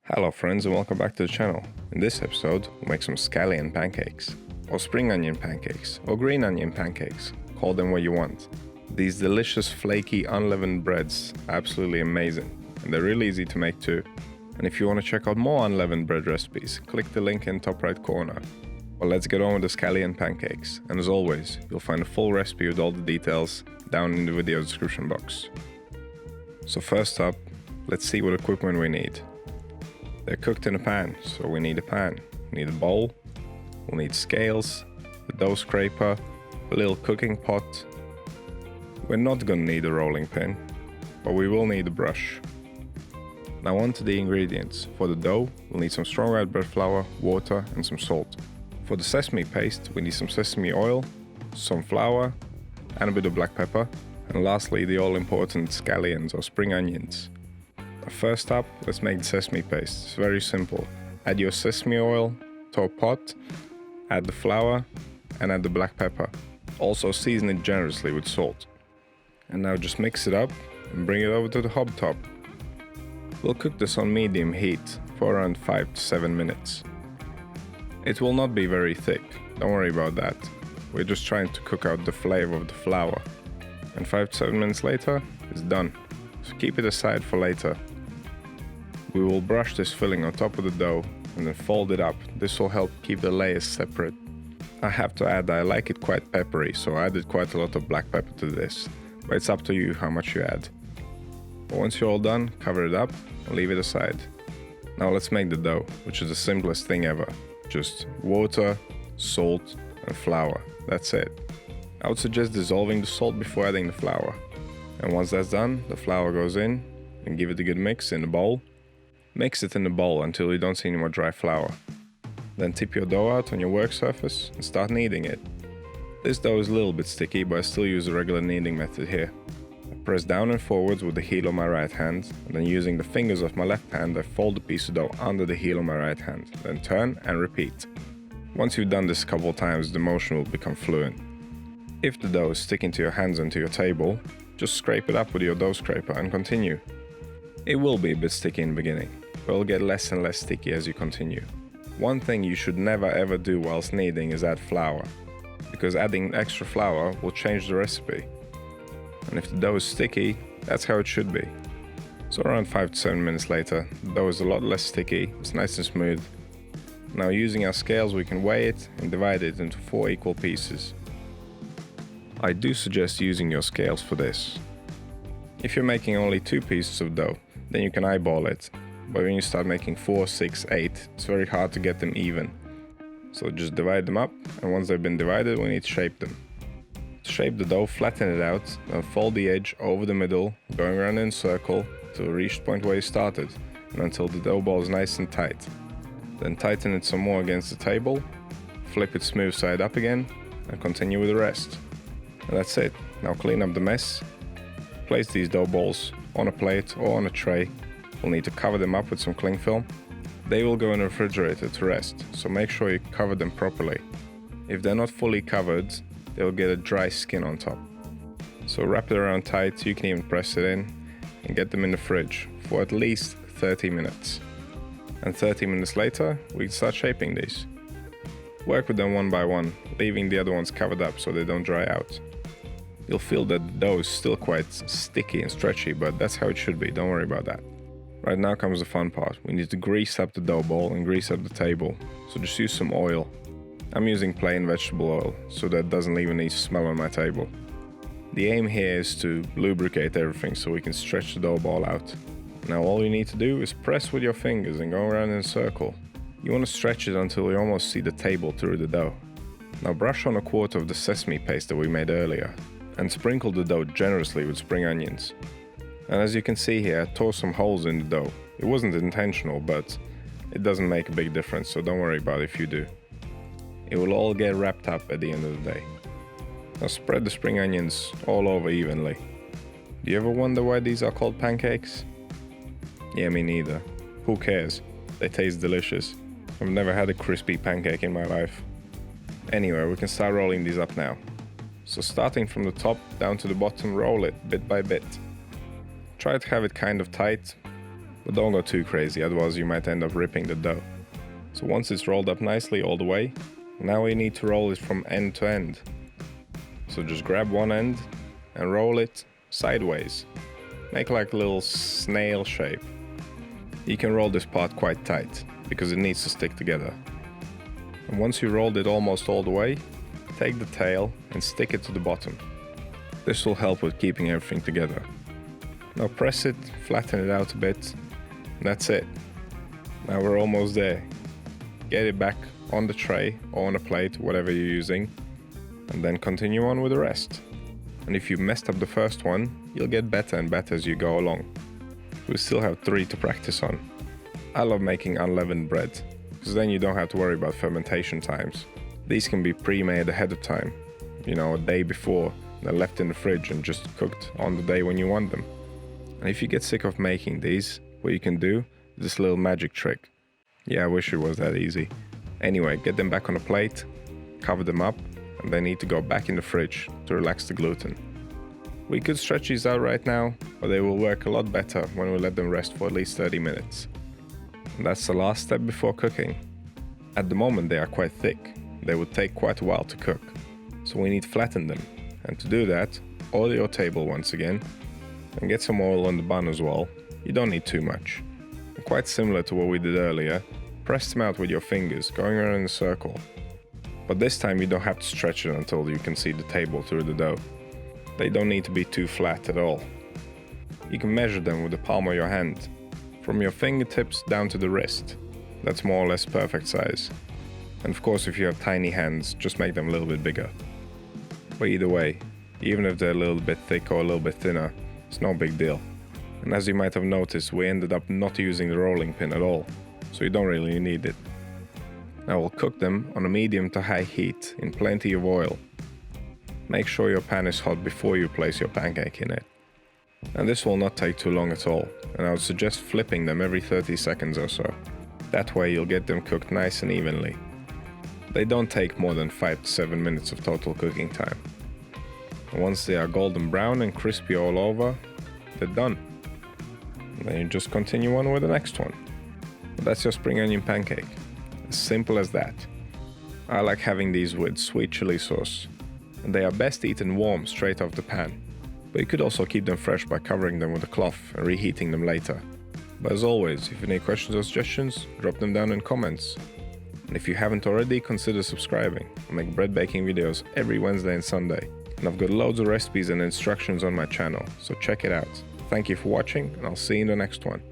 Hello friends and welcome back to the channel. In this episode we'll make some scallion pancakes, or spring onion pancakes, or green onion pancakes, call them what you want. These delicious flaky unleavened breads are absolutely amazing, and they're really easy to make too. And if you want to check out more unleavened bread recipes, click the link in top right corner. Well, let's get on with the scallion pancakes, and as always you'll find a full recipe with all the details down in the video description box. So first up, let's see what equipment we need. They're cooked in a pan, so we need a pan. We need a bowl, we'll need scales, a dough scraper, a little cooking pot. We're not gonna need a rolling pin, but we will need a brush. Now on to the ingredients. For the dough, we'll need some strong white bread flour, water and some salt. For the sesame paste, we need some sesame oil, some flour and a bit of black pepper. And lastly, the all-important scallions or spring onions. First up, let's make the sesame paste. It's very simple. Add your sesame oil to a pot, add the flour and add the black pepper. Also season it generously with salt. And now just mix it up and bring it over to the hob top. We'll cook this on medium heat for around 5 to 7 minutes. It will not be very thick, don't worry about that. We're just trying to cook out the flavor of the flour. And 5 to 7 minutes later, it's done. So keep it aside for later. We will brush this filling on top of the dough and then fold it up. This will help keep the layers separate. I have to add that I like it quite peppery, so I added quite a lot of black pepper to this. But it's up to you how much you add. But once you're all done, cover it up and leave it aside. Now let's make the dough, which is the simplest thing ever. Just water, salt and flour. That's it. I would suggest dissolving the salt before adding the flour. And once that's done, the flour goes in and give it a good mix in the bowl. Mix it in the bowl until you don't see any more dry flour. Then tip your dough out on your work surface and start kneading it. This dough is a little bit sticky, but I still use the regular kneading method here. I press down and forwards with the heel of my right hand, and then using the fingers of my left hand I fold the piece of dough under the heel of my right hand, then turn and repeat. Once you've done this a couple of times, the motion will become fluent. If the dough is sticking to your hands and to your table, just scrape it up with your dough scraper and continue. It will be a bit sticky in the beginning, but it'll get less and less sticky as you continue. One thing you should never ever do whilst kneading is add flour, because adding extra flour will change the recipe. And if the dough is sticky, that's how it should be. So around 5 to 7 minutes later, the dough is a lot less sticky, it's nice and smooth. Now using our scales we can weigh it and divide it into 4 equal pieces. I do suggest using your scales for this. If you're making only 2 pieces of dough, then you can eyeball it. But when you start making 4, 6, 8, it's very hard to get them even. So just divide them up, and once they've been divided, we need to shape them. To shape the dough, flatten it out, and fold the edge over the middle, going around in a circle to reach the point where you started, and until the dough ball is nice and tight. Then tighten it some more against the table, flip it smooth side up again, and continue with the rest. And that's it. Now clean up the mess. Place these dough balls on a plate or on a tray. We'll need to cover them up with some cling film. They will go in the refrigerator to rest, so make sure you cover them properly. If they're not fully covered, they'll get a dry skin on top. So wrap it around tight, you can even press it in, and get them in the fridge for at least 30 minutes. And 30 minutes later, we can start shaping these. Work with them one by one, leaving the other ones covered up so they don't dry out. You'll feel that the dough is still quite sticky and stretchy, but that's how it should be, don't worry about that. Right now comes the fun part. We need to grease up the dough ball and grease up the table, so just use some oil. I'm using plain vegetable oil, so that doesn't leave any smell on my table. The aim here is to lubricate everything so we can stretch the dough ball out. Now all you need to do is press with your fingers and go around in a circle. You want to stretch it until you almost see the table through the dough. Now brush on a quarter of the sesame paste that we made earlier, and sprinkle the dough generously with spring onions. And as you can see here, I tore some holes in the dough. It wasn't intentional, but it doesn't make a big difference, so don't worry about it if you do. It will all get wrapped up at the end of the day. Now spread the spring onions all over evenly. Do you ever wonder why these are called pancakes? Yeah, me neither. Who cares? They taste delicious. I've never had a crispy pancake in my life. Anyway, we can start rolling these up now. So starting from the top down to the bottom, roll it bit by bit. Try to have it kind of tight, but don't go too crazy, otherwise you might end up ripping the dough. So once it's rolled up nicely all the way, now we need to roll it from end to end. So just grab one end and roll it sideways. Make like a little snail shape. You can roll this part quite tight because it needs to stick together. And once you rolled it almost all the way, take the tail and stick it to the bottom. This will help with keeping everything together. Now press it, flatten it out a bit, and that's it. Now we're almost there. Get it back on the tray or on a plate, whatever you're using, and then continue on with the rest. And if you messed up the first one, you'll get better and better as you go along. We still have 3 to practice on. I love making unleavened bread, because then you don't have to worry about fermentation times. These can be pre-made ahead of time, a day before, then left in the fridge and just cooked on the day when you want them. And if you get sick of making these, what you can do is this little magic trick. Yeah, I wish it was that easy. Anyway, get them back on a plate, cover them up, and they need to go back in the fridge to relax the gluten. We could stretch these out right now, but they will work a lot better when we let them rest for at least 30 minutes. And that's the last step before cooking. At the moment they are quite thick. They would take quite a while to cook, so we need to flatten them. And to do that, oil your table once again, and get some oil on the bun as well. You don't need too much. And quite similar to what we did earlier, press them out with your fingers, going around in a circle. But this time you don't have to stretch it until you can see the table through the dough. They don't need to be too flat at all. You can measure them with the palm of your hand, from your fingertips down to the wrist. That's more or less perfect size. And of course, if you have tiny hands, just make them a little bit bigger. But either way, even if they're a little bit thick or a little bit thinner, it's no big deal. And as you might have noticed, we ended up not using the rolling pin at all, so you don't really need it. Now we'll cook them on a medium to high heat in plenty of oil. Make sure your pan is hot before you place your pancake in it. And this will not take too long at all, and I would suggest flipping them every 30 seconds or so. That way you'll get them cooked nice and evenly. They don't take more than 5 to 7 minutes of total cooking time. And once they are golden brown and crispy all over, they're done. And then you just continue on with the next one. But that's your spring onion pancake. As simple as that. I like having these with sweet chili sauce, and they are best eaten warm straight off the pan. But you could also keep them fresh by covering them with a cloth and reheating them later. But as always, if you have any questions or suggestions, drop them down in comments. And if you haven't already, consider subscribing. I make bread baking videos every Wednesday and Sunday. And I've got loads of recipes and instructions on my channel, so check it out. Thank you for watching, and I'll see you in the next one.